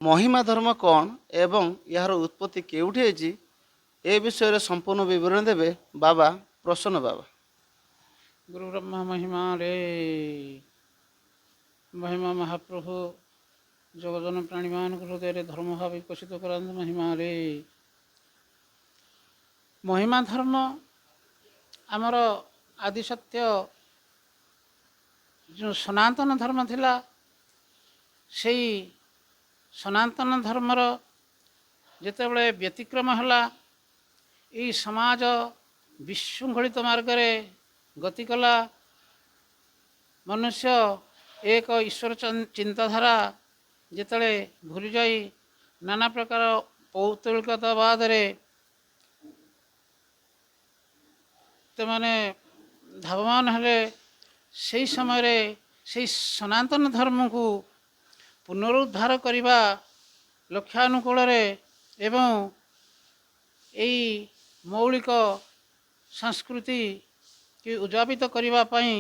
महिमा धर्म कौन एवं यार उत्पत्ति केउठी होइछि ए विषय रे संपूर्ण विवरण देवे बाबा प्रसन्न बाबा। गुरु ब्रह्मा महिमा रे महिमा महाप्रभु जगजन प्राणीमान हृदय धर्म भाव विकसित करांत महिमा रे। महिमा धर्म आमर आदि सत्य जो सनातन धर्म थिला से सनातन धर्मर जेतेबेले व्यतिक्रम हला यही समाज विशृंखलित मार्ग रे गति कला। मनुष्य एक ईश्वर चिंताधारा जिते भूली जाई नाना प्रकार पौतलिकतावाद रे माने धावमान हेले से समय रे से सनातन धर्म को पुनरुद्धार करने लक्ष्यानुकूल एवं यही मौलिक संस्कृति की उजापित करने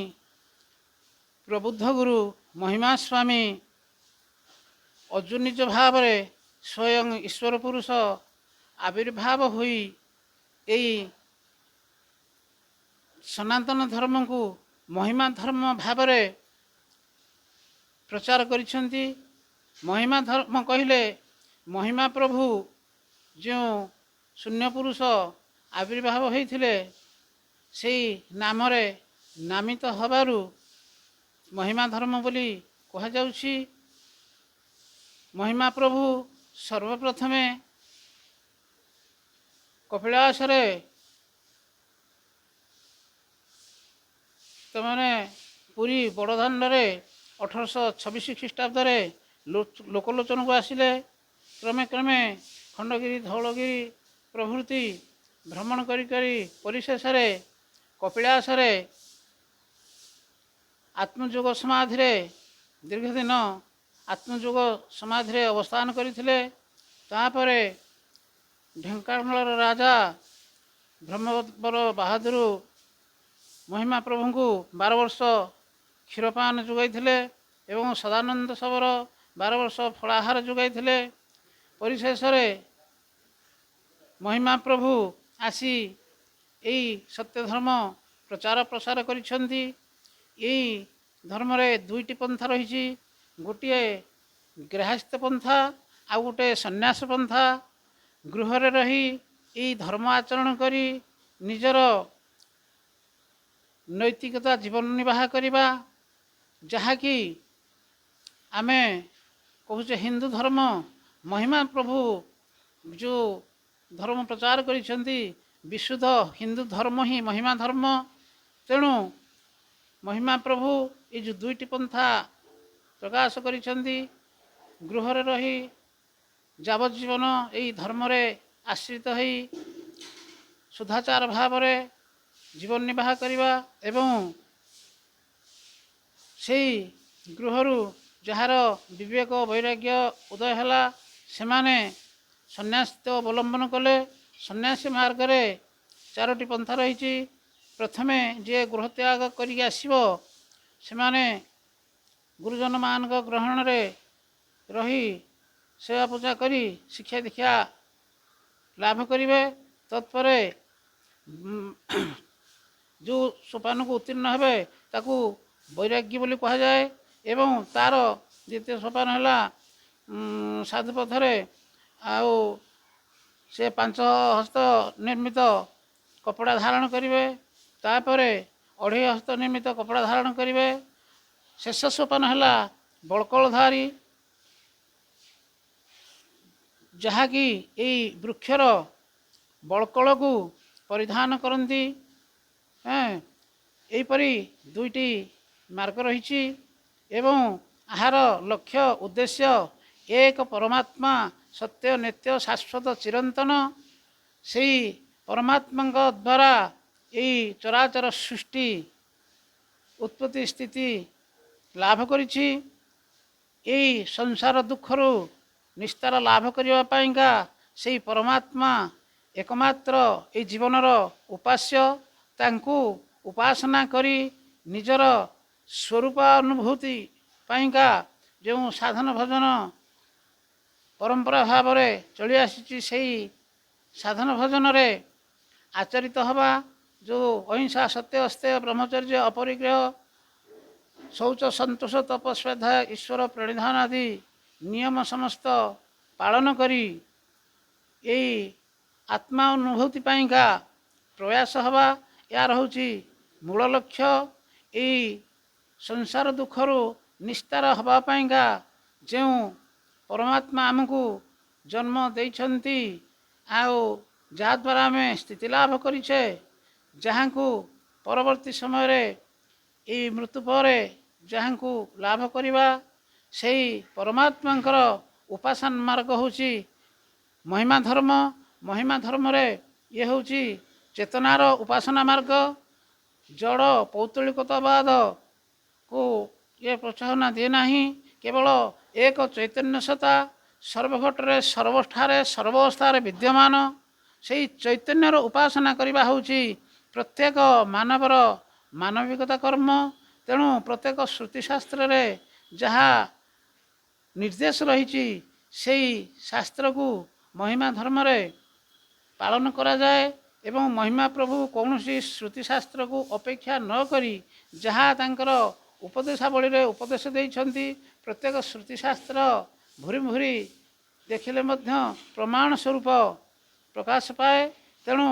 प्रबुद्ध गुरु महिमा स्वामी अजुनिज भाव स्वयं ईश्वर पुरुष आविर्भाव हुई यही सनातन धर्म को महिमा धर्म भाव प्रचार करिसेंती। महिमा धर्म कहले महिमा प्रभु जो शून्य पुरुष आविर्भाव होइथिले से नाम रे नामित हबारु महिमा धर्म बोली कहा जाउछि। महिमा प्रभु सर्वप्रथमे कपिलास रे तमाने पुरी बड़दाण्ड रे 1826 ख्रीष्टाब्द लोकलोचन को आसिले। क्रमे क्रमे खंडगिरी धौलगिरी प्रभृति भ्रमण करी परिशेष कपिलास रे आत्मयोग समाधि रे दीर्घ दिन आत्मयोग समाधि रे अवस्थान करथिले। तापरे ढेंकानाल राजा ब्रह्मवर बहादुर महिमा प्रभु को 12 वर्ष क्षीरपान जोगाइथिले एवं सदानंद सबर 12 वर्ष फलाहार जोगाइथिले। परिशेष महिमा प्रभु आसी यही सत्य धर्म प्रचार प्रसार करिसेंती। यही धर्म रे दुईटी पंथा रही, गोटे गृहस्थ पंथा आ गोटे सन्यास पंथा। गृह रे रही यही धर्म आचरण करी निजर नैतिकता जीवन निर्वाह करवा जहाँकि आमे कहूचे हिंदू धर्म। महिमा प्रभु जो धर्म प्रचार करिसेंती विशुद्ध हिंदू धर्म ही महिमा धर्म। तेणु महिमा प्रभु ये जो दुईटी पंथा प्रकाश करिसेंती गृह रे रही जावजीवन यही धर्म रे आश्रित होई शुद्धाचार भाव रे जीवन निर्वाह करवा एवं से गृहरु जार विवेक वैराग्य उदय है सेमाने सन्यास अवलंबन कले। सन्यासी मार्ग रे 4टी पंथा रही। प्रथमे जे गृह त्याग करिक आसीबो सेमाने गुरुजन मान ग्रहण रे रही सेवा पूजा करी शिक्षा दीक्षा लाभ करिवे। तत्परे जो सोपान को उत्तीर्ण हेबे ताकू वैराग्य बोली कहा जाए एवं तार द्वितीय सोपान है साधुपथरे आउ से 5 हस्त निर्मित कपड़ा धारण करिवे। तापरे 2.5 हस्त निर्मित कपड़ा धारण करिवे। शेष सोपान है बड़कलधारी जहाँकि यही वृक्षर बड़कल को परिधान करती। यहीपरी दुईटी मार्ग रही एवं आहार लक्ष्य उद्देश्य एक परमात्मा सत्य नित्य शाश्वत चिरंतन से परमात्मा द्वारा यही चराचर सृष्टि उत्पत्ति स्थिति लाभ करिछि। यही संसार दुखरु निस्तार लाभ करिवा पाइंका से परमात्मा एकमात्र ये जीवनर उपास्य तांकु उपासना करी निजर स्वरूप अनुभूति पाइंका जो साधन भजन ପରମ୍ପରା ଭାବରେ ଚଳି ଆସିଛି ସେଇ ସାଧନ ଭଜନରେ ଆଚରିତ ହେବା ଯେଉଁ ଅହିଂସା ସତ୍ୟ ଅସ୍ତେୟ ବ୍ରହ୍ମଚର୍ଯ୍ୟ ଅପରିଗ୍ରହ ଶୌଚ ସନ୍ତୋଷ ତପସ୍ୱାଧ୍ୟାୟ ଈଶ୍ୱର ପ୍ରଣିଧାନ ଆଦି ନିୟମ ସମସ୍ତ ପାଳନ କରି ଏଇ ଆତ୍ମା ଅନୁଭୂତି ପାଇଁକା ପ୍ରୟାସ ହେବା ଏହାର ହେଉଛି ମୂଳ ଲକ୍ଷ୍ୟ। ଏଇ ସଂସାର ଦୁଃଖରୁ ନିସ୍ତାର ହେବା ପାଇଁକା ଯେଉଁ ପରମାତ୍ମା ଆମକୁ ଜନ୍ମ ଦେଇଛନ୍ତି ଆଉ ଯାହାଦ୍ୱାରା ଆମେ ସ୍ଥିତି ଲାଭ କରିଛେ ଯାହାଙ୍କୁ ପରବର୍ତ୍ତୀ ସମୟରେ ଏଇ ମୃତ୍ୟୁ ପରେ ଯାହାଙ୍କୁ ଲାଭ କରିବା ସେଇ ପରମାତ୍ମାଙ୍କର ଉପାସନା ମାର୍ଗ ହେଉଛି ମହିମା ଧର୍ମ। ମହିମା ଧର୍ମରେ ଇଏ ହେଉଛି ଚେତନାର ଉପାସନା ମାର୍ଗ। ଜଡ଼ ପୌତଳିକତାବାଦକୁ ଇଏ ପ୍ରୋତ୍ସାହନ ଦିଏ ନାହିଁ। କେବଳ ଏକ ଚୈତନ୍ୟ ସତ୍ତା ସର୍ବଘଟରେ ସର୍ବଠାରେ ସର୍ବାବସ୍ଥାରେ ବିଦ୍ୟମାନ ସେଇ ଚୈତନ୍ୟର ଉପାସନା କରିବା ହେଉଛି ପ୍ରତ୍ୟେକ ମାନବର ମାନବିକତା କର୍ମ। ତେଣୁ ପ୍ରତ୍ୟେକ ଶ୍ରୁତିଶାସ୍ତ୍ରରେ ଯାହା ନିର୍ଦ୍ଦେଶ ରହିଛି ସେଇ ଶାସ୍ତ୍ରକୁ ମହିମା ଧର୍ମରେ ପାଳନ କରାଯାଏ ଏବଂ ମହିମା ପ୍ରଭୁ କୌଣସି ଶ୍ରୁତିଶାସ୍ତ୍ରକୁ ଅପେକ୍ଷା ନ କରି ଯାହା ତାଙ୍କର ଉପଦେଶାବଳୀରେ ଉପଦେଶ ଦେଇଛନ୍ତି ପ୍ରତ୍ୟେକ ଶ୍ରୁତିଶାସ୍ତ୍ର ଭୁରି ଭୁରି ଦେଖିଲେ ମଧ୍ୟ ପ୍ରମାଣ ସ୍ୱରୂପ ପ୍ରକାଶ ପାଏ। ତେଣୁ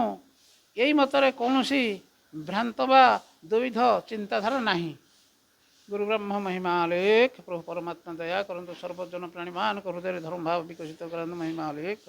ଏଇ ମତରେ କୌଣସି ଭ୍ରାନ୍ତ ବା ଦ୍ୱୈଧ ଚିନ୍ତାଧାରା ନାହିଁ। ଗୁରୁ ବ୍ରହ୍ମ ମହିମା ଲେଖ। ପ୍ରଭୁ ପରମାତ୍ମା ଦୟା କରନ୍ତୁ ସର୍ବଜନ ପ୍ରାଣୀମାନଙ୍କ ହୃଦୟରେ ଧର୍ମ ଭାବ ବିକଶିତ କରନ୍ତୁ। ମହିମା ଲେଖ।